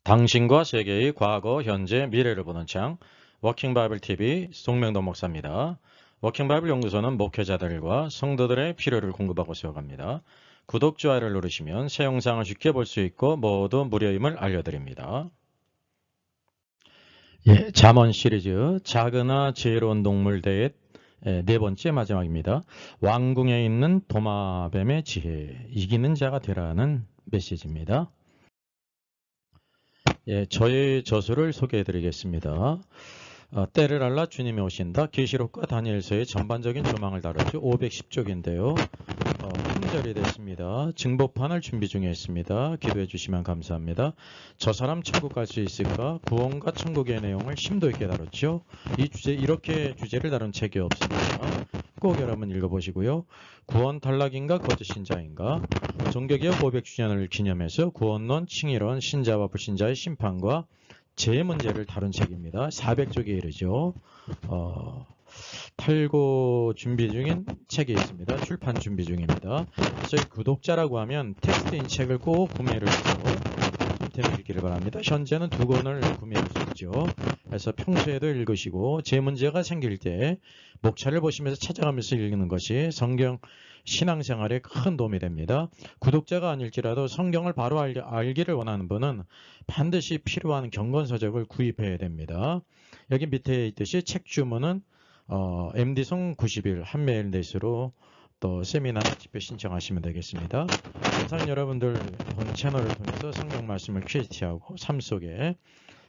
당신과 세계의 과거, 현재, 미래를 보는 창 워킹 바이블 TV 송명도 목사입니다. 워킹 바이블 연구소는 목회자들과 성도들의 필요를 공급하고 세워갑니다. 구독, 좋아요를 누르시면 새 영상을 쉽게 볼 수 있고 모두 무료임을 알려드립니다. 잠언 시리즈 작으나 지혜로운 동물 대회 네 번째 마지막입니다. 왕궁에 있는 도마뱀의 지혜, 이기는 자가 되라는 메시지입니다. 저의 저서를 소개해 드리겠습니다. 때를 알라 주님이 오신다. 계시록과 다니엘서의 전반적인 조망을 다루죠. 510쪽인데요. 품절이 됐습니다. 증보판을 준비 중에 있습니다. 기도해 주시면 감사합니다. 저 사람 천국 갈 수 있을까? 구원과 천국의 내용을 심도 있게 다뤘죠. 이렇게 주제를 다룬 책이 없습니다. 꼭 여러분 읽어보시고요. 구원 탈락인가 거짓 신자인가? 종교개혁 500주년을 기념해서 구원론, 칭의론, 신자와 불신자의 심판과 제 문제를 다룬 책입니다. 400쪽에 이르죠. 탈고 준비 중인 책이 있습니다. 출판 준비 중입니다. 저희 구독자라고 하면 텍스트인 책을 꼭 구매를 해서 되기를 바랍니다. 현재는 2권을 구매할 수 있죠. 그래서 평소에도 읽으시고 제 문제가 생길 때 목차를 보시면서 찾아가면서 읽는 것이 성경 신앙생활에 큰 도움이 됩니다. 구독자가 아닐지라도 성경을 바로 알기를 원하는 분은 반드시 필요한 경건서적을 구입해야 됩니다. 여기 밑에 있듯이 책 주문은 MD송 90일 한메일 넷으로 또 세미나 집회 신청하시면 되겠습니다. 항상 여러분들 본 채널을 통해서 성경 말씀을 퀴즈하고 삶 속에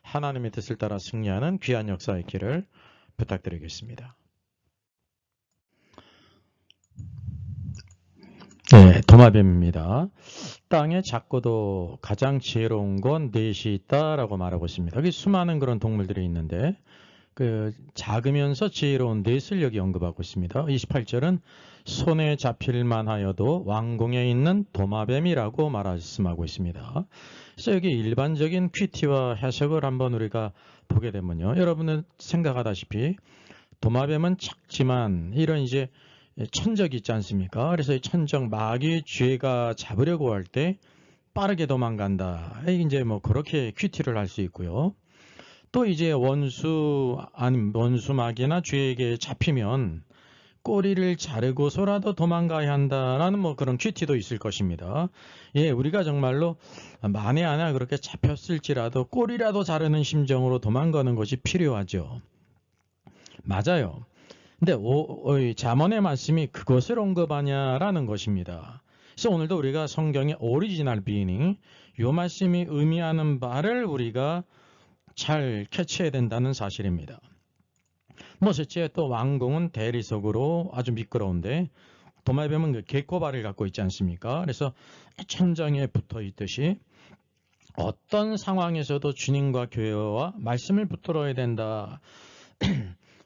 하나님의 뜻을 따라 승리하는 귀한 역사 있기를 부탁드리겠습니다. 도마뱀입니다. 땅에 작고도 가장 지혜로운 건 넷이 있다라고 말하고 있습니다. 여기 수많은 그런 동물들이 있는데 작으면서 지혜로운 넷을 여기 언급하고 있습니다. 28절은 손에 잡힐만 하여도 왕궁에 있는 도마뱀이라고 말씀하고 있습니다. 그래서 여기 일반적인 퀴티와 해석을 한번 우리가 보게 되면요. 여러분은 생각하다시피 도마뱀은 작지만 이런 이제 천적이 있지 않습니까? 그래서 이 천적 마귀 죄가 잡으려고 할 때 빠르게 도망간다. 이제 뭐 그렇게 퀴티를 할 수 있고요. 또 이제 원수 마귀나 죄에게 잡히면 꼬리를 자르고서라도 도망가야 한다라는 뭐 그런 퀴티도 있을 것입니다. 우리가 정말로 만에 하나 그렇게 잡혔을지라도 꼬리라도 자르는 심정으로 도망가는 것이 필요하죠. 맞아요. 근데 잠언의 말씀이 그것을 언급하냐라는 것입니다. 그래서 오늘도 우리가 성경의 오리지널 비닝, 이 말씀이 의미하는 바를 우리가 잘 캐치해야 된다는 사실입니다. 셋째, 또 왕궁은 대리석으로 아주 미끄러운데 도마뱀은 그 개코발을 갖고 있지 않습니까? 그래서 천장에 붙어 있듯이 어떤 상황에서도 주님과 교회와 말씀을 붙들어야 된다.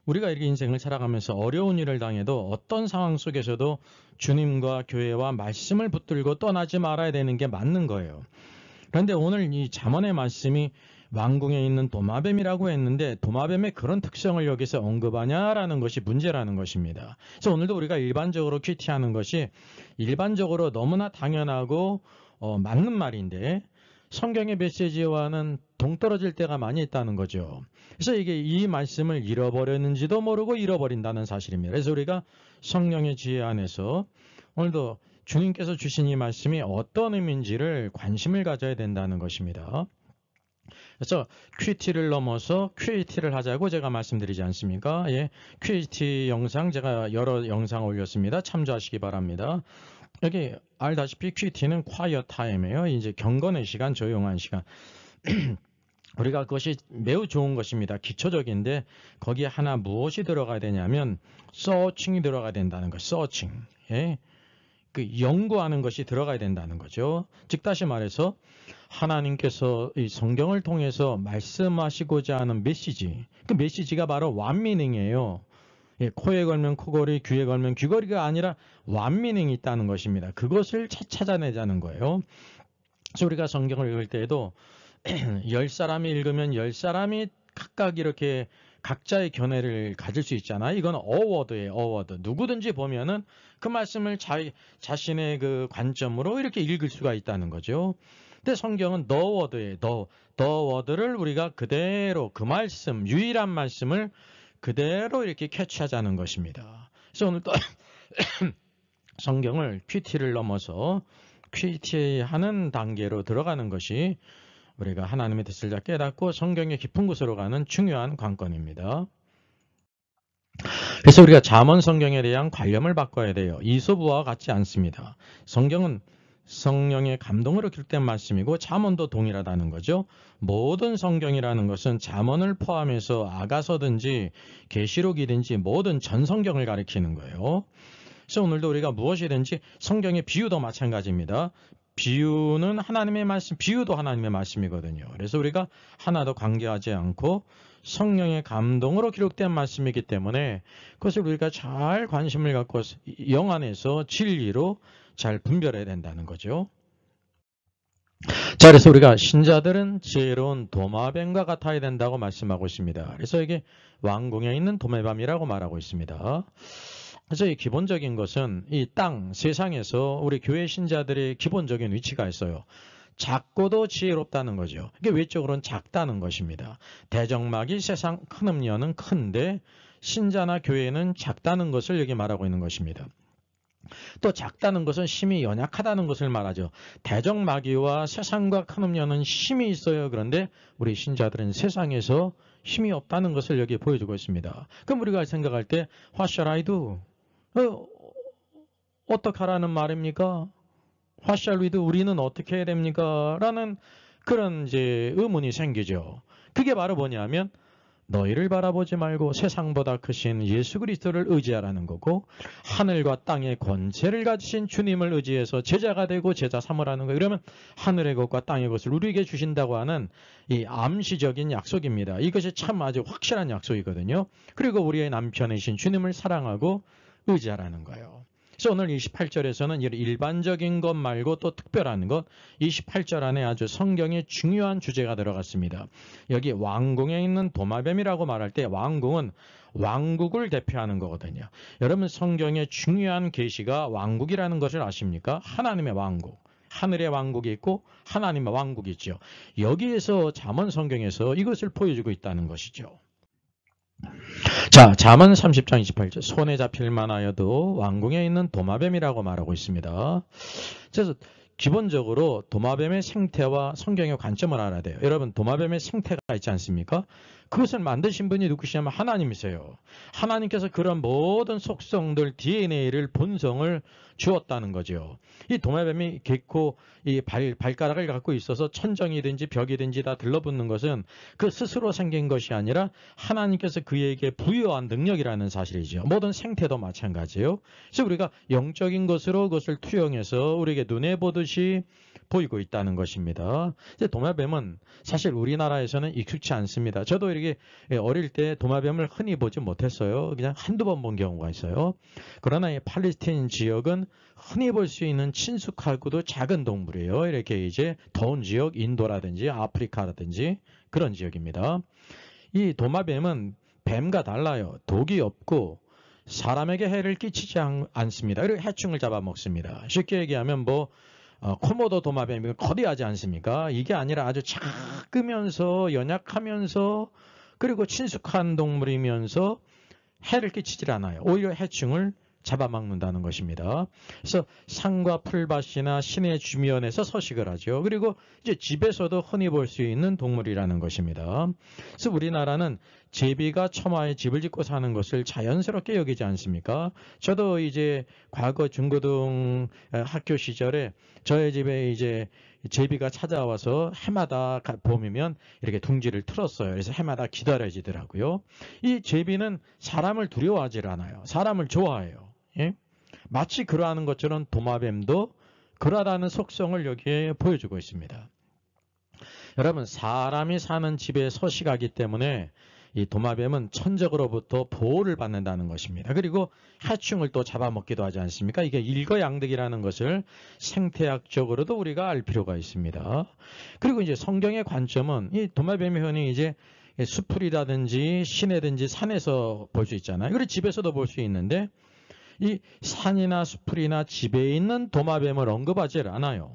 우리가 이렇게 인생을 살아가면서 어려운 일을 당해도 어떤 상황 속에서도 주님과 교회와 말씀을 붙들고 떠나지 말아야 되는 게 맞는 거예요. 그런데 오늘 이 잠언의 말씀이 왕궁에 있는 도마뱀이라고 했는데 도마뱀의 그런 특성을 여기서 언급하냐라는 것이 문제라는 것입니다. 그래서 오늘도 우리가 일반적으로 퀴티하는 것이 일반적으로 너무나 당연하고 맞는 말인데 성경의 메시지와는 동떨어질 때가 많이 있다는 거죠. 그래서 이 말씀을 잃어버렸는지도 모르고 잃어버린다는 사실입니다. 그래서 우리가 성령의 지혜 안에서 오늘도 주님께서 주신 이 말씀이 어떤 의미인지를 관심을 가져야 된다는 것입니다. 그래서 퀴티를 넘어서 퀴티를 하자고 제가 말씀드리지 않습니까? 퀴티 영상 제가 여러 영상 올렸습니다. 참조하시기 바랍니다. 여기 알다시피 퀴티는 quiet time이에요. 이제 경건의 시간, 조용한 시간. 우리가 그것이 매우 좋은 것입니다. 기초적인데 거기에 하나 무엇이 들어가야 되냐면 searching이 들어가야 된다는 거. searching. 그 연구하는 것이 들어가야 된다는 거죠. 즉 다시 말해서 하나님께서 이 성경을 통해서 말씀하시고자 하는 메시지, 그 메시지가 바로 완미닝이에요. 코에 걸면 코걸이, 귀에 걸면 귀걸이가 아니라 완미닝이 있다는 것입니다. 그것을 찾아내자는 거예요. 그래서 우리가 성경을 읽을 때에도 10사람이 읽으면 10사람이 각각 이렇게 각자의 견해를 가질 수 있잖아요. 이건 어워드예요. 어워드. 누구든지 보면은 그 말씀을 자신의 그 관점으로 이렇게 읽을 수가 있다는 거죠. 근데 성경은 the word예요. the word를 우리가 그대로 그 말씀, 유일한 말씀을 그대로 이렇게 캐치하자는 것입니다. 그래서 오늘 또 성경을 QT를 넘어서 QT하는 단계로 들어가는 것이 우리가 하나님의 뜻을 잘 깨닫고 성경의 깊은 곳으로 가는 중요한 관건입니다. 그래서 우리가 잠언 성경에 대한 관념을 바꿔야 돼요. 이소부와 같지 않습니다. 성경은 성령의 감동으로 기록된 말씀이고 잠언도 동일하다는 거죠. 모든 성경이라는 것은 잠언을 포함해서 아가서든지 계시록이든지 모든 전 성경을 가리키는 거예요. 그래서 오늘도 우리가 무엇이든지 성경의 비유도 마찬가지입니다. 비유는 하나님의 말씀, 비유도 하나님의 말씀이거든요. 그래서 우리가 하나도 관계하지 않고 성령의 감동으로 기록된 말씀이기 때문에 그것을 우리가 잘 관심을 갖고 영 안에서 진리로 잘 분별해야 된다는 거죠. 자, 그래서 우리가 신자들은 지혜로운 도마뱀과 같아야 된다고 말씀하고 있습니다. 그래서 이게 왕궁에 있는 도마뱀이라고 말하고 있습니다. 그래서 이 기본적인 것은 이 땅, 세상에서 우리 교회 신자들의 기본적인 위치가 있어요. 작고도 지혜롭다는 거죠. 이게 외적으로는 작다는 것입니다. 대적막이 세상 큰 음료는 큰데 신자나 교회는 작다는 것을 여기 말하고 있는 것입니다. 또 작다는 것은 힘이 연약하다는 것을 말하죠. 대적마귀와 세상과 큰 음료는 힘이 있어요. 그런데 우리 신자들은 세상에서 힘이 없다는 것을 여기 보여주고 있습니다. 그럼 우리가 생각할 때 What shall I do? 어떻게 하라는 말입니까? What shall we do? 우리는 어떻게 해야 됩니까? 라는 그런 이제 의문이 생기죠. 그게 바로 뭐냐면 너희를 바라보지 말고 세상보다 크신 예수 그리스도를 의지하라는 거고 하늘과 땅의 권세를 가지신 주님을 의지해서 제자가 되고 제자 삼으라는 거예요. 그러면 하늘의 것과 땅의 것을 우리에게 주신다고 하는 이 암시적인 약속입니다. 이것이 참 아주 확실한 약속이거든요. 그리고 우리의 남편이신 주님을 사랑하고 의지하라는 거예요. 그래서 오늘 28절에서는 일반적인 것 말고 또 특별한 것 28절 안에 아주 성경의 중요한 주제가 들어갔습니다. 여기 왕궁에 있는 도마뱀이라고 말할 때 왕궁은 왕국을 대표하는 거거든요. 여러분 성경의 중요한 계시가 왕국이라는 것을 아십니까? 하나님의 왕국. 하늘의 왕국이 있고 하나님의 왕국이 있죠. 여기에서 잠언 성경에서 이것을 보여주고 있다는 것이죠. 자, 잠언 30장 28절 손에 잡힐 만하여도 왕궁에 있는 도마뱀이라고 말하고 있습니다. 그래서 기본적으로 도마뱀의 생태와 성경의 관점을 알아야 돼요. 여러분 도마뱀의 생태가 있지 않습니까? 그것을 만드신 분이 누구시냐면 하나님이세요. 하나님께서 그런 모든 속성들 DNA를 본성을 주었다는 거죠. 이 도마뱀이 개코 이 발가락을 갖고 있어서 천정이든지 벽이든지 다 들러붙는 것은 그 스스로 생긴 것이 아니라 하나님께서 그에게 부여한 능력이라는 사실이죠. 모든 생태도 마찬가지예요. 그래서 우리가 영적인 것으로 그것을 투영해서 우리에게 눈에 보듯이 보이고 있다는 것입니다. 도마뱀은 사실 우리나라에서는 익숙치 않습니다. 저도 이렇게 어릴 때 도마뱀을 흔히 보지 못했어요. 그냥 한두 번 본 경우가 있어요. 그러나 이 팔레스타인 지역은 흔히 볼 수 있는 친숙하고도 작은 동물이에요. 이렇게 이제 더운 지역, 인도라든지 아프리카라든지 그런 지역입니다. 이 도마뱀은 뱀과 달라요. 독이 없고 사람에게 해를 끼치지 않습니다. 그리고 해충을 잡아먹습니다. 쉽게 얘기하면 코모도 도마뱀이 거대하지 않습니까? 이게 아니라 아주 작으면서 연약하면서 그리고 친숙한 동물이면서 해를 끼치질 않아요. 오히려 해충을 잡아먹는다는 것입니다. 그래서 산과 풀밭이나 시내 주변에서 서식을 하죠. 그리고 이제 집에서도 흔히 볼 수 있는 동물이라는 것입니다. 그래서 우리나라는 제비가 처마에 집을 짓고 사는 것을 자연스럽게 여기지 않습니까? 저도 이제 과거 중고등 학교 시절에 저희 집에 이제 제비가 찾아와서 해마다 봄이면 이렇게 둥지를 틀었어요. 그래서 해마다 기다려지더라고요. 이 제비는 사람을 두려워하지 않아요. 사람을 좋아해요. 예? 마치 그러하는 것처럼 도마뱀도 그러하다는 속성을 여기에 보여주고 있습니다. 여러분 사람이 사는 집에 서식하기 때문에 이 도마뱀은 천적으로부터 보호를 받는다는 것입니다. 그리고 해충을 또 잡아먹기도 하지 않습니까? 이게 일거양득이라는 것을 생태학적으로도 우리가 알 필요가 있습니다. 그리고 이제 성경의 관점은 이 도마뱀이 흔히 이제 수풀이라든지 시내든지 산에서 볼 수 있잖아요. 그리고 집에서도 볼 수 있는데 이 산이나 수풀이나 집에 있는 도마뱀을 언급하지 않아요.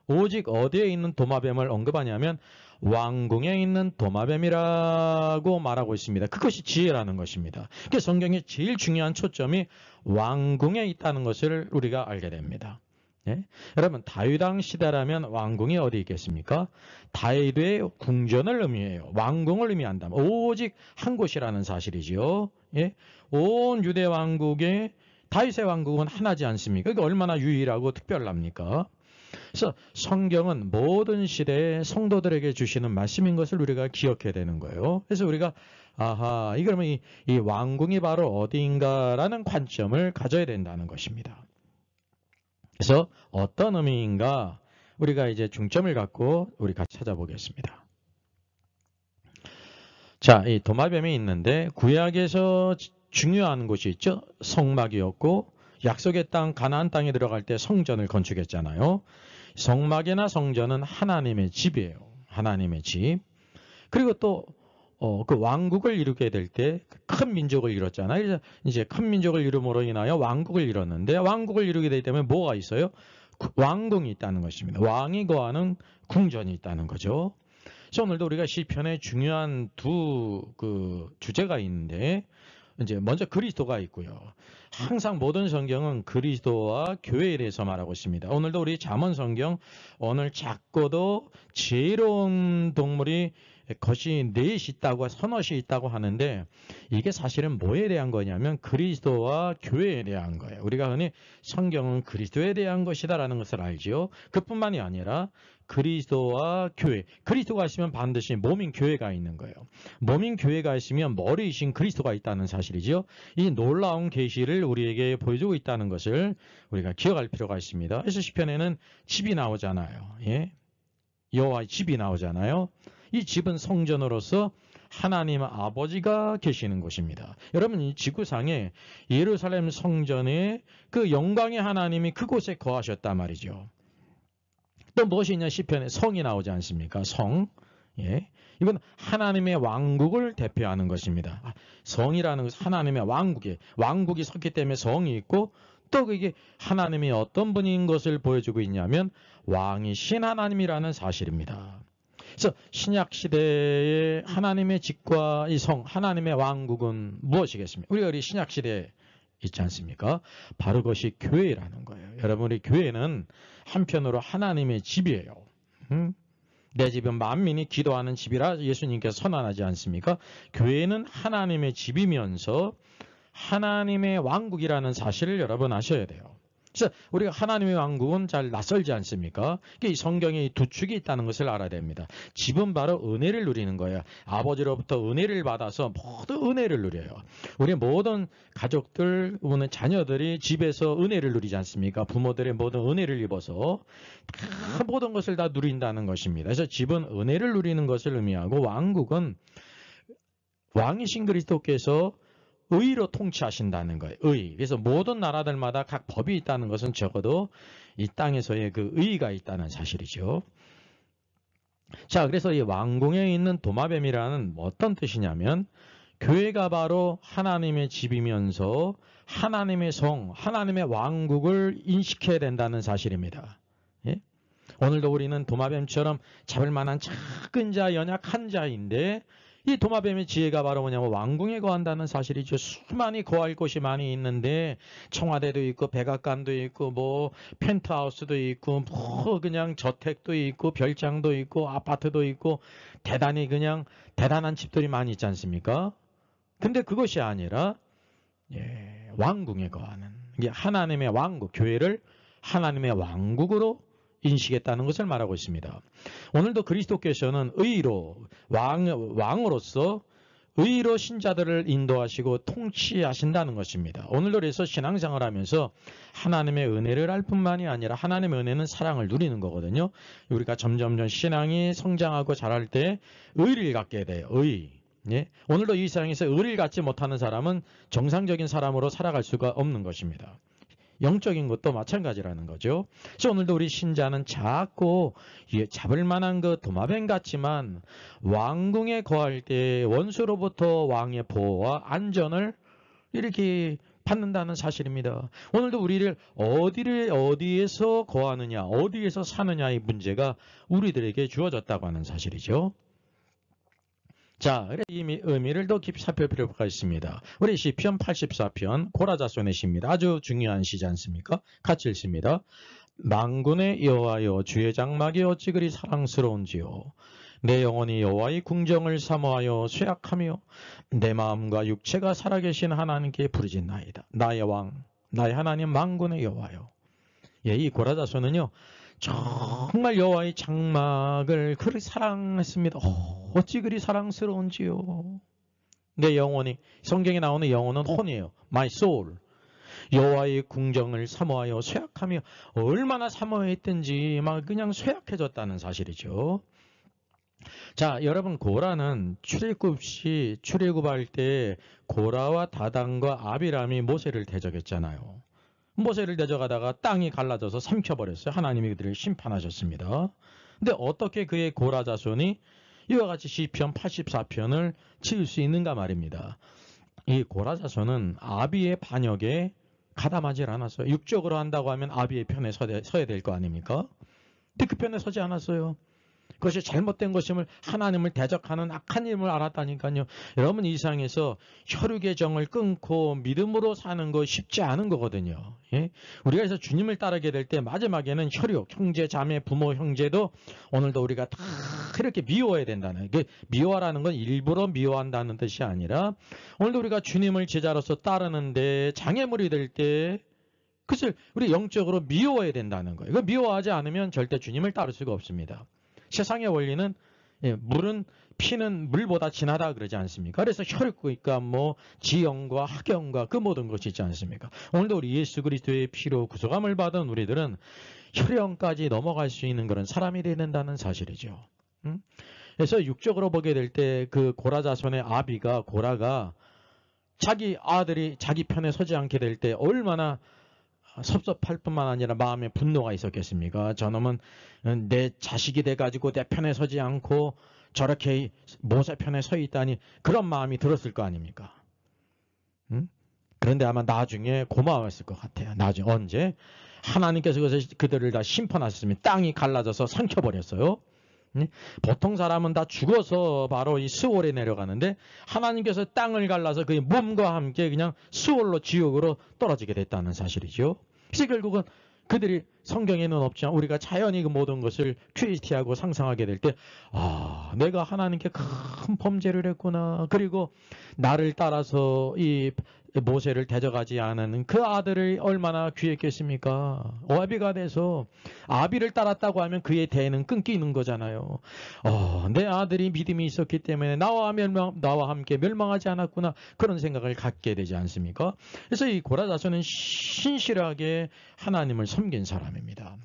오직 어디에 있는 도마뱀을 언급하냐면 왕궁에 있는 도마뱀이라고 말하고 있습니다. 그것이 지혜라는 것입니다. 그래서 성경의 제일 중요한 초점이 왕궁에 있다는 것을 우리가 알게 됩니다. 예? 여러분 다윗왕 시대라면 왕궁이 어디 있겠습니까? 다윗의 궁전을 의미해요. 왕궁을 의미한다. 오직 한 곳이라는 사실이지요. 예? 온 유대 왕국에 다윗의 왕국은 하나지 않습니까? 이게 얼마나 유일하고 특별합니까? 그래서 성경은 모든 시대에 성도들에게 주시는 말씀인 것을 우리가 기억해야 되는 거예요. 그래서 우리가 아하, 그러면 이 왕궁이 바로 어디인가라는 관점을 가져야 된다는 것입니다. 그래서 어떤 의미인가 우리가 이제 중점을 갖고 우리 같이 찾아보겠습니다. 자, 이 도마뱀이 있는데 구약에서 중요한 곳이 있죠. 성막이었고 약속의 땅 가나안 땅에 들어갈 때 성전을 건축했잖아요. 성막이나 성전은 하나님의 집이에요. 하나님의 집. 그리고 또 그 왕국을 이루게 될 때 큰 민족을 이뤘잖아요. 이제 큰 민족을 이룸으로 인하여 왕국을 이뤘는데 왕국을 이루게 되기 때문에 뭐가 있어요? 왕궁이 있다는 것입니다. 왕이 거하는 궁전이 있다는 거죠. 그래서 오늘도 우리가 시편에 중요한 두 주제가 있는데 이제 먼저 그리스도가 있고요. 항상 모든 성경은 그리스도와 교회에 대해서 말하고 있습니다. 오늘도 우리 잠언 성경 오늘 작고도 지혜로운 동물이 것이 넷이 있다고 서너시 있다고 하는데 이게 사실은 뭐에 대한 거냐면 그리스도와 교회에 대한 거예요. 우리가 흔히 성경은 그리스도에 대한 것이다라는 것을 알지요. 그뿐만이 아니라 그리스도와 교회. 그리스도가 있으면 반드시 몸인 교회가 있는 거예요. 몸인 교회가 있으면 머리이신 그리스도가 있다는 사실이죠. 이 놀라운 계시를 우리에게 보여주고 있다는 것을 우리가 기억할 필요가 있습니다. 그래서 시편에는 집이 나오잖아요. 예? 여호와의 집이 나오잖아요. 이 집은 성전으로서 하나님 아버지가 계시는 곳입니다. 여러분 이 지구상에 예루살렘 성전에 그 영광의 하나님이 그곳에 거하셨단 말이죠. 또 무엇이 있냐 시편에 성이 나오지 않습니까? 성. 예. 이건 하나님의 왕국을 대표하는 것입니다. 성이라는 것은 하나님의 왕국이 섰기 때문에 성이 있고 또 그게 하나님이 어떤 분인 것을 보여주고 있냐면 왕이신 하나님이라는 사실입니다. 그래서 신약 시대의 하나님의 집과 이 성, 하나님의 왕국은 무엇이겠습니까? 우리 신약 시대에 있지 않습니까? 바로 그것이 교회라는 거예요. 여러분 우리 교회는 한편으로 하나님의 집이에요. 내 집은 만민이 기도하는 집이라 예수님께서 선언하지 않습니까? 교회는 하나님의 집이면서 하나님의 왕국이라는 사실을 여러분 아셔야 돼요. 그래서 우리가 하나님의 왕국은 잘 낯설지 않습니까? 이 성경에 이 두 축이 있다는 것을 알아야 됩니다. 집은 바로 은혜를 누리는 거예요. 아버지로부터 은혜를 받아서 모두 은혜를 누려요. 우리 모든 가족들, 자녀들이 집에서 은혜를 누리지 않습니까? 부모들의 모든 은혜를 입어서 모든 것을 다 누린다는 것입니다. 그래서 집은 은혜를 누리는 것을 의미하고 왕국은 왕이신 그리스도께서 의로 통치하신다는 거예요. 의. 그래서 모든 나라들마다 각 법이 있다는 것은 적어도 이 땅에서의 그 의가 있다는 사실이죠. 자, 그래서 이 왕궁에 있는 도마뱀이라는 어떤 뜻이냐면 교회가 바로 하나님의 집이면서 하나님의 성, 하나님의 왕국을 인식해야 된다는 사실입니다. 예? 오늘도 우리는 도마뱀처럼 잡을 만한 작은 자, 연약한 자인데 이 도마뱀의 지혜가 바로 뭐냐면 왕궁에 거한다는 사실이죠. 수많이 거할 곳이 많이 있는데 청와대도 있고 백악관도 있고 뭐 펜트하우스도 있고 뭐 그냥 저택도 있고 별장도 있고 아파트도 있고 대단한 집들이 많이 있지 않습니까? 근데 그것이 아니라 왕궁에 거하는 이게 하나님의 왕국, 교회를 하나님의 왕국으로 인식했다는 것을 말하고 있습니다. 오늘도 그리스도께서는 의로 왕으로서 의로 신자들을 인도하시고 통치하신다는 것입니다. 오늘도 그래서 신앙생활 하면서 하나님의 은혜를 알 뿐만이 아니라 하나님의 은혜는 사랑을 누리는 거거든요. 우리가 점점 신앙이 성장하고 자랄 때 의를 갖게 돼요. 의. 예? 오늘도 이 세상에서 의를 갖지 못하는 사람은 정상적인 사람으로 살아갈 수가 없는 것입니다. 영적인 것도 마찬가지라는 거죠. 그래서 오늘도 우리 신자는 작고 잡을 만한 그 도마뱀 같지만 왕궁에 거할 때 원수로부터 왕의 보호와 안전을 이렇게 받는다는 사실입니다. 오늘도 우리를 어디에서 거하느냐, 어디에서 사느냐의 문제가 우리들에게 주어졌다고 하는 사실이죠. 자, 이 의미를 더 깊이 살펴볼 필요가 있습니다. 우리 시편 84편 고라자손의 시입니다. 아주 중요한 시지 않습니까? 같이 읽습니다. 만군의 여호와여, 주의 장막이 어찌 그리 사랑스러운지요. 내 영혼이 여호와의 궁정을 사모하여 쇠약하며 내 마음과 육체가 살아계신 하나님께 부르짖나이다. 나의 왕, 나의 하나님 만군의 여호와여. 예, 이 고라자손은요, 정말 여호와의 장막을 그리 사랑했습니다. 어찌 그리 사랑스러운지요. 내 영혼이, 성경에 나오는 영혼은 혼이에요. My soul. 여호와의 궁정을 사모하여 쇠약하며, 얼마나 사모했든지 막 그냥 쇠약해졌다는 사실이죠. 자, 여러분, 고라는 출애굽할 때 고라와 다단과 아비람이 모세를 대적했잖아요. 모세를 대적하다가 땅이 갈라져서 삼켜버렸어요. 하나님이 그들을 심판하셨습니다. 근데 어떻게 그의 고라 자손이 이와 같이 시편 84편을 지을 수 있는가 말입니다. 이 고라 자손은 아비의 반역에 가담하지 않았어요. 육적으로 한다고 하면 아비의 편에 서야 될 거 아닙니까? 근데 그 편에 서지 않았어요. 그것이 잘못된 것임을, 하나님을 대적하는 악한 일을 알았다니까요. 여러분, 이 세상에서 혈육의 정을 끊고 믿음으로 사는 거 쉽지 않은 거거든요. 예? 우리가 그래서 주님을 따르게 될 때 마지막에는 혈육, 형제, 자매, 부모, 형제도 오늘도 우리가 다 이렇게 미워해야 된다는, 미워하라는 건 일부러 미워한다는 뜻이 아니라 오늘도 우리가 주님을 제자로서 따르는데 장애물이 될 때 그것을 우리 영적으로 미워해야 된다는 거예요. 이거 미워하지 않으면 절대 주님을 따를 수가 없습니다. 세상의 원리는 피는 물보다 진하다 그러지 않습니까? 그래서 혈육과 지형과 학경과 그 모든 것이 있지 않습니까? 오늘도 우리 예수 그리스도의 피로 구속함을 받은 우리들은 혈연까지 넘어갈 수 있는 그런 사람이 되야 된다는 사실이죠. 그래서 육적으로 보게 될 때 그 고라 자손의 아비가, 고라가 자기 아들이 자기 편에 서지 않게 될 때 얼마나 섭섭할 뿐만 아니라 마음에 분노가 있었겠습니까? 저놈은 내 자식이 돼가지고 내 편에 서지 않고 저렇게 모세 편에 서 있다니, 그런 마음이 들었을 거 아닙니까? 그런데 아마 나중에 고마웠을 것 같아요. 나중에 언제? 하나님께서 그들을 다 심판하셨으면 땅이 갈라져서 삼켜버렸어요. 보통 사람은 다 죽어서 바로 이 스월에 내려가는데 하나님께서 땅을 갈라서 그의 몸과 함께 그냥 스월로, 지옥으로 떨어지게 됐다는 사실이죠. 그래서 결국은 그들이, 성경에는 없지만 우리가 자연히 그 모든 것을 큐리티하고 상상하게 될 때, 내가 하나님께 큰 범죄를 했구나. 그리고 나를 따라서 이 모세를 대적하지 않은 그 아들을 얼마나 귀했겠습니까? 아비가 돼서 아비를 따랐다고 하면 그의 대는 끊기는 거잖아요. 내 아들이 믿음이 있었기 때문에 나와 함께 멸망하지 않았구나. 그런 생각을 갖게 되지 않습니까? 그래서 이 고라 자손은 신실하게 하나님을 섬긴 사람입니다.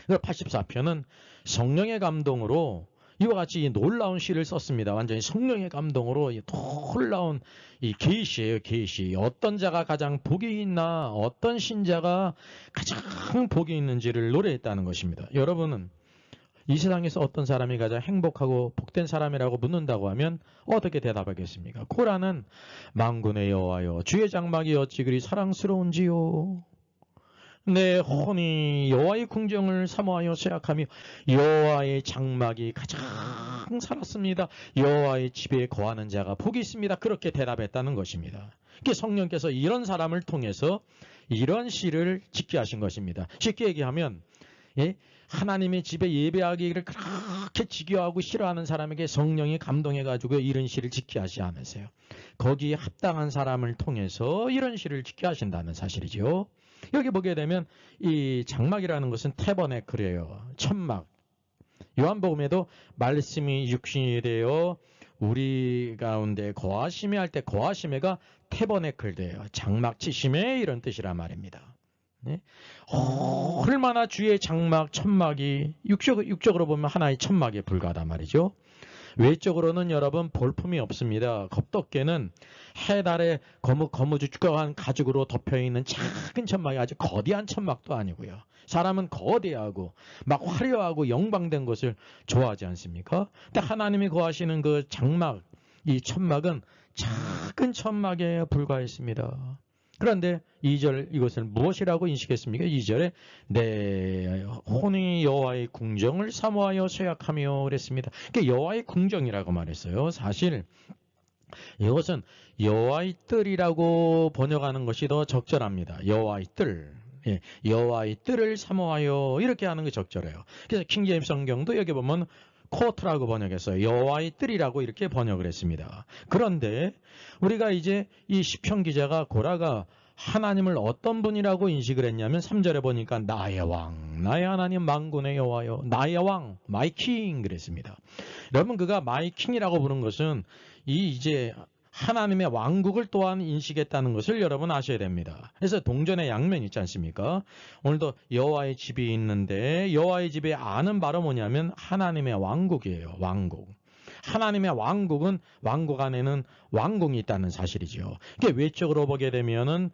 84편은 성령의 감동으로 이와 같이 이 놀라운 시를 썼습니다. 완전히 성령의 감동으로 이 놀라운 이 계시예요, 계시. 어떤 자가 가장 복이 있나, 어떤 신자가 가장 복이 있는지를 노래했다는 것입니다. 여러분은 이 세상에서 어떤 사람이 가장 행복하고 복된 사람이라고 묻는다고 하면 어떻게 대답하겠습니까? 고라는 만군의 여호와여, 주의 장막이 어찌 그리 사랑스러운지요. 내 혼이 여호와의 궁정을 사모하여 쇠약하며 여호와의 장막이 가장 살았습니다. 여호와의 집에 거하는 자가 복이 있습니다. 그렇게 대답했다는 것입니다. 성령께서 이런 사람을 통해서 이런 시를 짓게 하신 것입니다. 쉽게 얘기하면 하나님의 집에 예배하기를 그렇게 지겨워하고 싫어하는 사람에게 성령이 감동해가지고 이런 시를 짓게 하지 않으세요. 거기에 합당한 사람을 통해서 이런 시를 짓게 하신다는 사실이죠. 여기 보게 되면 이 장막이라는 것은 태버네클이에요. 천막. 요한복음에도 말씀이 육신이 되어 우리 가운데 거하시매 할 때 거하시매가 태버네클 돼요. 장막 치심에 이런 뜻이란 말입니다. 네? 얼마나 주의 장막, 천막이 육적으로 보면 하나의 천막에 불과하단 말이죠. 외적으로는 여러분 볼품이 없습니다. 겁덕개는 해달에 거무죽거한 가죽으로 덮여있는 작은 천막이 아주 거대한 천막도 아니고요. 사람은 거대하고 막 화려하고 영광된 것을 좋아하지 않습니까? 근데 하나님이 거하시는 그 장막, 이 천막은 작은 천막에 불과했습니다. 그런데 2절 이것을 무엇이라고 인식했습니까? 2절에 내 혼이 여호와의 궁정을 사모하여 쇠약하며 그랬습니다. 그러니까 여호와의 궁정이라고 말했어요. 사실 이것은 여호와의 뜰이라고 번역하는 것이 더 적절합니다. 여호와의 뜰. 예, 여호와의 뜰을 사모하여 이렇게 하는 게 적절해요. 그래서 킹제임스 성경도 여기 보면 코트라고 번역했어요. 여호와의 뜰이라고 이렇게 번역을 했습니다. 그런데 우리가 이제 이 시편 기자가 고라가 하나님을 어떤 분이라고 인식을 했냐면 3절에 보니까 나의 왕, 나의 하나님 만군의 여호와여, 나의 왕, 마이 킹 그랬습니다. 여러분 그가 마이 킹이라고 부른 것은 이제 하나님의 왕국을 또한 인식했다는 것을 여러분 아셔야 됩니다. 그래서 동전의 양면 있지 않습니까? 오늘도 여호와의 집이 있는데 여호와의 집의 안은 바로 뭐냐면 하나님의 왕국이에요. 왕국. 하나님의 왕국은 왕국 안에는 왕궁이 있다는 사실이죠. 이게 외적으로 보게 되면은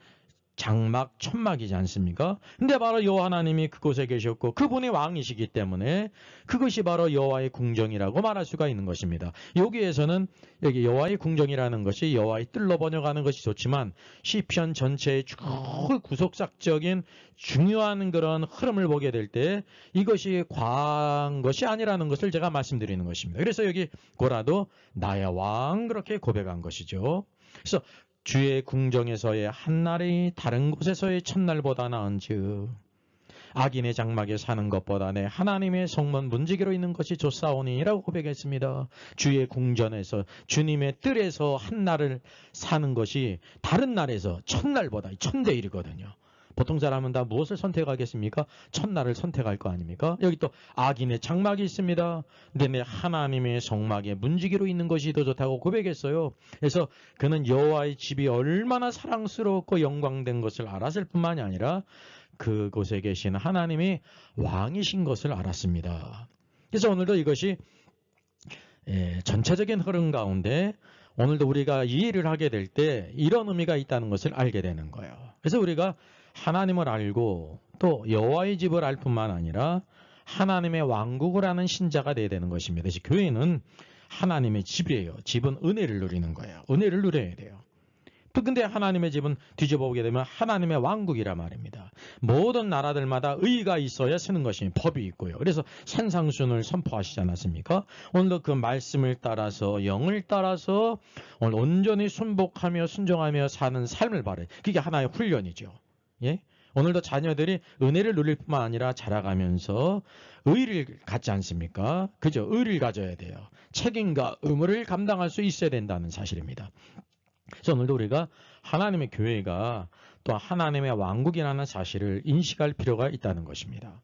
장막, 천막이지 않습니까? 근데 바로 여호와 하나님이 그곳에 계셨고 그분이 왕이시기 때문에 그것이 바로 여호와의 궁정이라고 말할 수가 있는 것입니다. 여기에서는 여기 여호와의 궁정이라는 것이 여호와의 뜰로 번역하는 것이 좋지만 시편 전체의 쭉 구속사적인 중요한 그런 흐름을 보게 될 때 이것이 과한 것이 아니라는 것을 제가 말씀드리는 것입니다. 그래서 여기 고라도 나의 왕 그렇게 고백한 것이죠. 그래서 주의 궁정에서의 한날이 다른 곳에서의 첫날보다 나은즉 악인의 장막에 사는 것보다 내 하나님의 성문 문지기로 있는 것이 좋사오니라고 고백했습니다. 주의 궁전에서 주님의 뜰에서 한날을 사는 것이 다른 날에서 첫날보다 1000대1이거든요. 보통 사람은 다 무엇을 선택하겠습니까? 첫날을 선택할 거 아닙니까? 여기 또 악인의 장막이 있습니다. 근데 내 하나님의 성막에 문지기로 있는 것이 더 좋다고 고백했어요. 그래서 그는 여호와의 집이 얼마나 사랑스럽고 영광된 것을 알았을 뿐만이 아니라 그곳에 계신 하나님이 왕이신 것을 알았습니다. 그래서 오늘도 이것이 전체적인 흐름 가운데 오늘도 우리가 이 일을 하게 될 때 이런 의미가 있다는 것을 알게 되는 거예요. 그래서 우리가 하나님을 알고 또 여호와의 집을 알 뿐만 아니라 하나님의 왕국을 아는 신자가 되어야 되는 것입니다. 그래서 교회는 하나님의 집이에요. 집은 은혜를 누리는 거예요. 은혜를 누려야 돼요. 근데 하나님의 집은 뒤집어 보게 되면 하나님의 왕국이란 말입니다. 모든 나라들마다 의가 있어야 쓰는 것이 법이 있고요. 그래서 산상순을 선포하시지 않았습니까? 오늘도 그 말씀을 따라서 영을 따라서 오늘 온전히 순복하며 순종하며 사는 삶을 바래. 그게 하나의 훈련이죠. 예? 오늘도 자녀들이 은혜를 누릴 뿐만 아니라 자라가면서 의를 갖지 않습니까? 그죠? 의를 가져야 돼요. 책임과 의무를 감당할 수 있어야 된다는 사실입니다. 그래서 오늘도 우리가 하나님의 교회가 또 하나님의 왕국이라는 사실을 인식할 필요가 있다는 것입니다.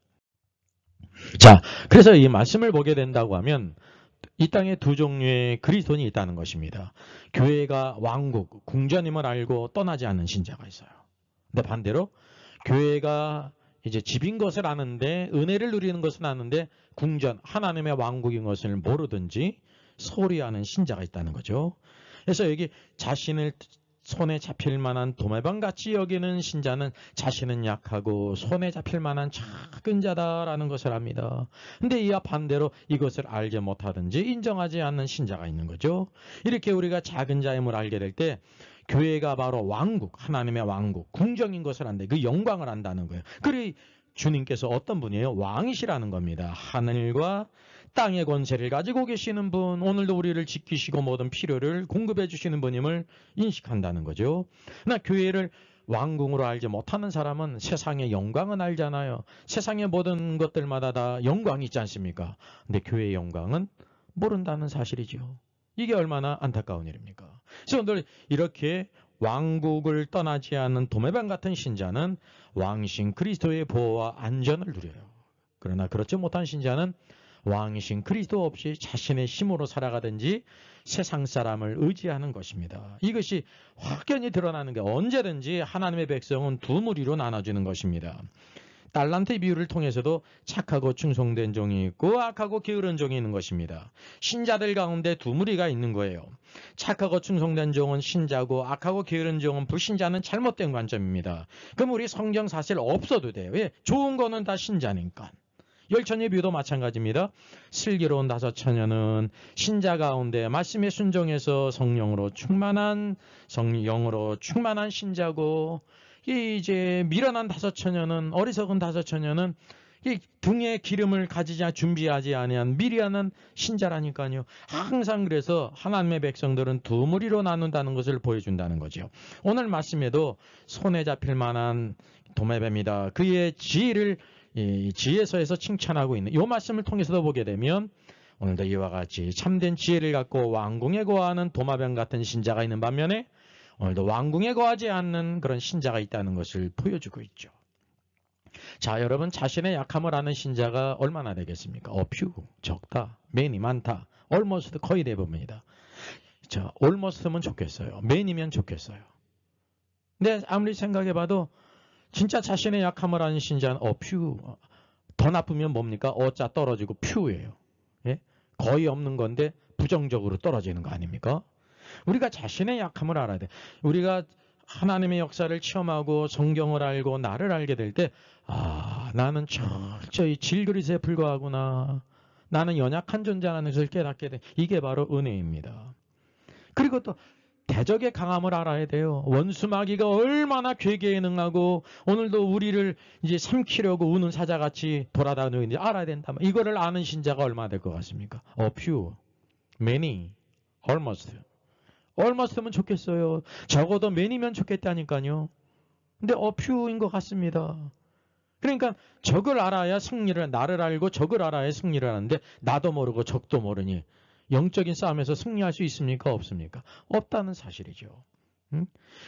자, 그래서 이 말씀을 보게 된다고 하면 이 땅에 두 종류의 그리스도인이 있다는 것입니다. 교회가 왕국, 궁전임을 알고 떠나지 않는 신자가 있어요. 근데 반대로 교회가 이제 집인 것을 아는데 은혜를 누리는 것은 아는데 궁전, 하나님의 왕국인 것을 모르든지 소홀히 하는 신자가 있다는 거죠. 그래서 여기 자신을 손에 잡힐 만한 도매방같이 여기는 신자는 자신은 약하고 손에 잡힐 만한 작은 자다라는 것을 압니다. 근데 이와 반대로 이것을 알지 못하든지 인정하지 않는 신자가 있는 거죠. 이렇게 우리가 작은 자임을 알게 될 때 교회가 바로 왕국, 하나님의 왕국, 궁정인 것을 안다. 그 영광을 안다는 거예요. 그리 주님께서 어떤 분이에요? 왕이시라는 겁니다. 하늘과 땅의 권세를 가지고 계시는 분, 오늘도 우리를 지키시고 모든 필요를 공급해 주시는 분임을 인식한다는 거죠. 그러나 교회를 왕궁으로 알지 못하는 사람은 세상의 영광은 알잖아요. 세상의 모든 것들마다 다 영광이 있지 않습니까? 근데 교회의 영광은 모른다는 사실이죠. 이게 얼마나 안타까운 일입니까? 그래서 오늘 이렇게 왕국을 떠나지 않는 도매방 같은 신자는 왕이신 그리스도의 보호와 안전을 누려요. 그러나 그렇지 못한 신자는 왕이신 그리스도 없이 자신의 힘으로 살아가든지 세상 사람을 의지하는 것입니다. 이것이 확연히 드러나는 게 언제든지 하나님의 백성은 두 무리로 나눠지는 것입니다. 달란트 비유를 통해서도 착하고 충성된 종이 있고 악하고 게으른 종이 있는 것입니다. 신자들 가운데 두 무리가 있는 거예요. 착하고 충성된 종은 신자고 악하고 게으른 종은 불신자는 잘못된 관점입니다. 그럼 우리 성경 사실 없어도 돼요. 왜? 좋은 거는 다 신자니까. 열천예비도 마찬가지입니다. 슬기로운 다섯 처녀는 신자 가운데 말씀에 순종해서 성령으로 충만한 신자고, 이제 미련한 다섯 처녀는, 어리석은 다섯 처녀는 이 등에 기름을 가지지 준비하지 아니한 미련한 신자라니까요. 항상 그래서 하나님의 백성들은 두 무리로 나눈다는 것을 보여준다는 거죠. 오늘 말씀에도 손에 잡힐 만한 도마뱀이다. 그의 지혜를 지혜서에서 칭찬하고 있는 이 말씀을 통해서도 보게 되면 오늘도 이와 같이 참된 지혜를 갖고 왕궁에 거하는 도마뱀 같은 신자가 있는 반면에 오늘도 왕궁에 거하지 않는 그런 신자가 있다는 것을 보여주고 있죠. 자, 여러분, 자신의 약함을 아는 신자가 얼마나 되겠습니까? few, 적다, many, 많다, almost, 거의 대부분이다. 자, almost면 좋겠어요. many면 좋겠어요. 근데 아무리 생각해봐도 진짜 자신의 약함을 아는 신자는 few, 더 나쁘면 뭡니까? 어자 떨어지고 few예요. 예? 거의 없는 건데 부정적으로 떨어지는 거 아닙니까? 우리가 자신의 약함을 알아야 돼. 우리가 하나님의 역사를 체험하고 성경을 알고 나를 알게 될 때, 나는 철저히 질그릇에 불과하구나. 나는 연약한 존재라는 것을 깨닫게 돼. 이게 바로 은혜입니다. 그리고 또 대적의 강함을 알아야 돼요. 원수 마귀가 얼마나 괴계에 능하고 오늘도 우리를 이제 삼키려고 우는 사자같이 돌아다니는지 알아야 된다. 이거를 아는 신자가 얼마나 될 것 같습니까? few, many, almost. almost면 좋겠어요. 적어도 many면 좋겠다니까요. 근데 few인 것 같습니다. 그러니까 적을 알아야 승리를, 나를 알고 적을 알아야 승리를 하는데 나도 모르고 적도 모르니 영적인 싸움에서 승리할 수 있습니까? 없습니까? 없다는 사실이죠.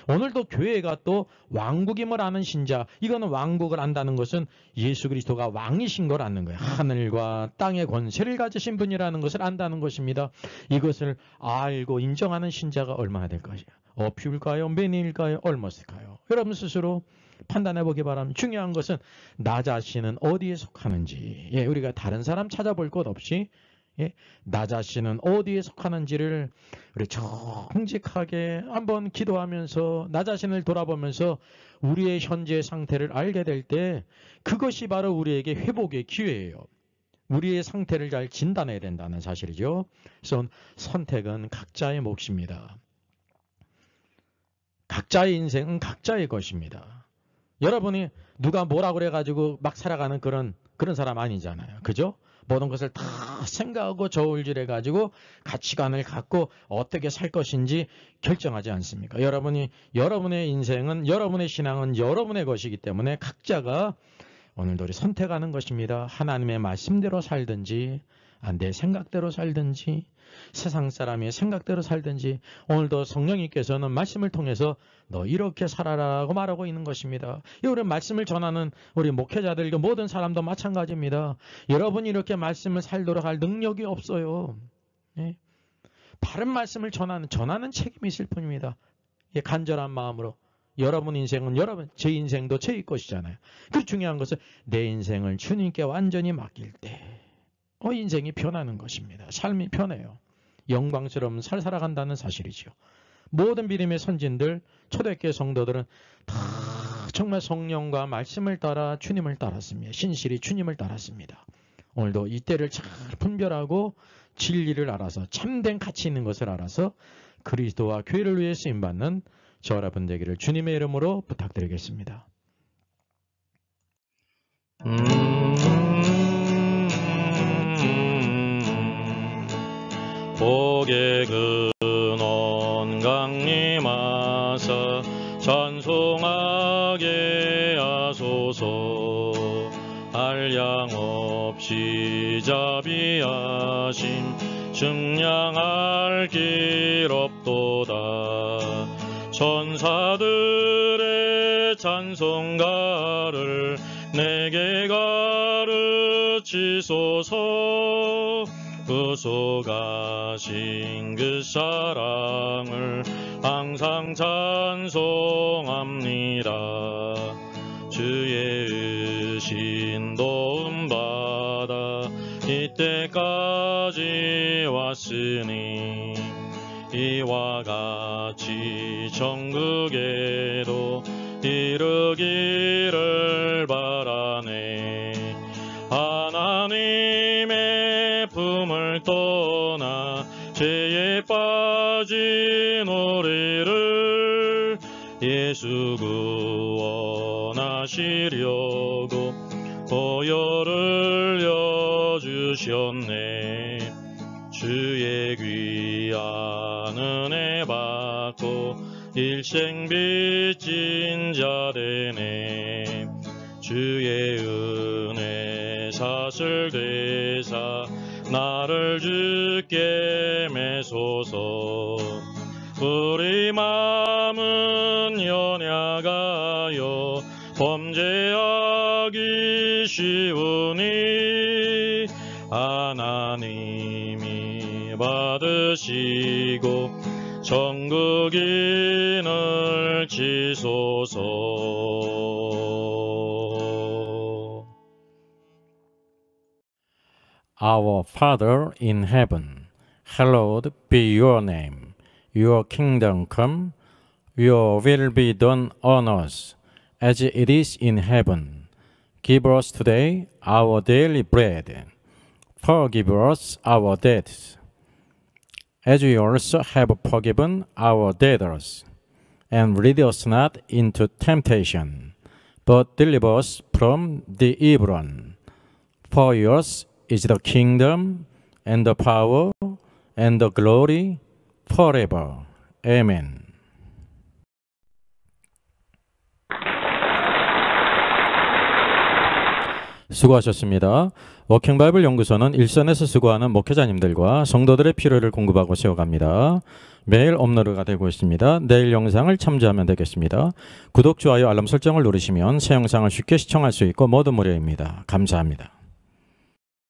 오늘도 교회가 또 왕국임을 아는 신자, 이거는 왕국을 안다는 것은 예수 그리스도가 왕이신 걸 아는 거예요. 하늘과 땅의 권세를 가지신 분이라는 것을 안다는 것입니다. 이것을 알고 인정하는 신자가 얼마나 될 것이에요. few,일까요? many일까요? almost일까요? 여러분 스스로 판단해 보기 바랍니다. 중요한 것은 나 자신은 어디에 속하는지, 우리가 다른 사람 찾아볼 것 없이 나 자신은 어디에 속하는지를 우리 정직하게 한번 기도하면서 나 자신을 돌아보면서 우리의 현재 상태를 알게 될 때 그것이 바로 우리에게 회복의 기회예요. 우리의 상태를 잘 진단해야 된다는 사실이죠. 그래서 선택은 각자의 몫입니다. 각자의 인생은 각자의 것입니다. 여러분이 누가 뭐라 그래가지고 막 살아가는 그런 사람 아니잖아요. 그죠? 모든 것을 다 생각하고 저울질해가지고 가치관을 갖고 어떻게 살 것인지 결정하지 않습니까? 여러분의 인생은, 여러분의 신앙은 여러분의 것이기 때문에 각자가 오늘도 우리 선택하는 것입니다. 하나님의 말씀대로 살든지, 내 생각대로 살든지, 세상 사람의 생각대로 살든지, 오늘도 성령님께서는 말씀을 통해서 너 이렇게 살아라고 말하고 있는 것입니다. 우리 말씀을 전하는 우리 목회자들과 모든 사람도 마찬가지입니다. 여러분이 이렇게 말씀을 살도록 할 능력이 없어요. 바른 말씀을 전하는 책임이 있을 뿐입니다. 간절한 마음으로. 여러분 인생은 제 인생도 제 것이잖아요. 그 중요한 것은 내 인생을 주님께 완전히 맡길 때 인생이 변하는 것입니다. 삶이 변해요. 영광스러운 삶을 살아간다는 사실이죠. 모든 믿음의 선진들, 초대교회 성도들은 다 정말 성령과 말씀을 따라 주님을 따랐습니다. 신실히 주님을 따랐습니다. 오늘도 이때를 잘 분별하고 진리를 알아서 참된 가치 있는 것을 알아서 그리스도와 교회를 위해 쓰임받는 저 여러분 되기를 주님의 이름으로 부탁드리겠습니다. 복의 근원 강림하사 찬송하게 하소서. 한량 없이 자비하심 증량할 길 없도다. 천사들의 찬송가를 내게 가르치소서. 구속하신 그 사랑을 항상 찬송합니다. 주의 의신 도움받아 이때까지 왔으니 이와 같이 천국에도 이르기를 바라네. 하나님 죄에 빠진 우리를 예수 구원하시려고 보혈을 여주셨네. 주의 귀한 은혜 받고 일생 빚진 자 되네. 주의 은혜 사슬 되사 나를 주께 매소서. 우리 마음은 연약하여 범죄하기 쉬우니 하나님이 받으시고 천국인을 지소서. Our Father in heaven, hallowed be your name. Your kingdom come, your will be done on earth as it is in heaven. Give us today our daily bread. Forgive us our debts, as we also have forgiven our debtors. And lead us not into temptation, but deliver us from the evil one. For yours is the kingdom, and the power, and the glory, forever. Amen. 수고하셨습니다. 워킹바이블 연구소는 일선에서 수고하는 목회자님들과 성도들의 필요를 공급하고 세워갑니다. 매일 업로드가 되고 있습니다. 내일 영상을 참조하면 되겠습니다. 구독, 좋아요, 알람 설정을 누르시면 새 영상을 쉽게 시청할 수 있고 모두 무료입니다. 감사합니다.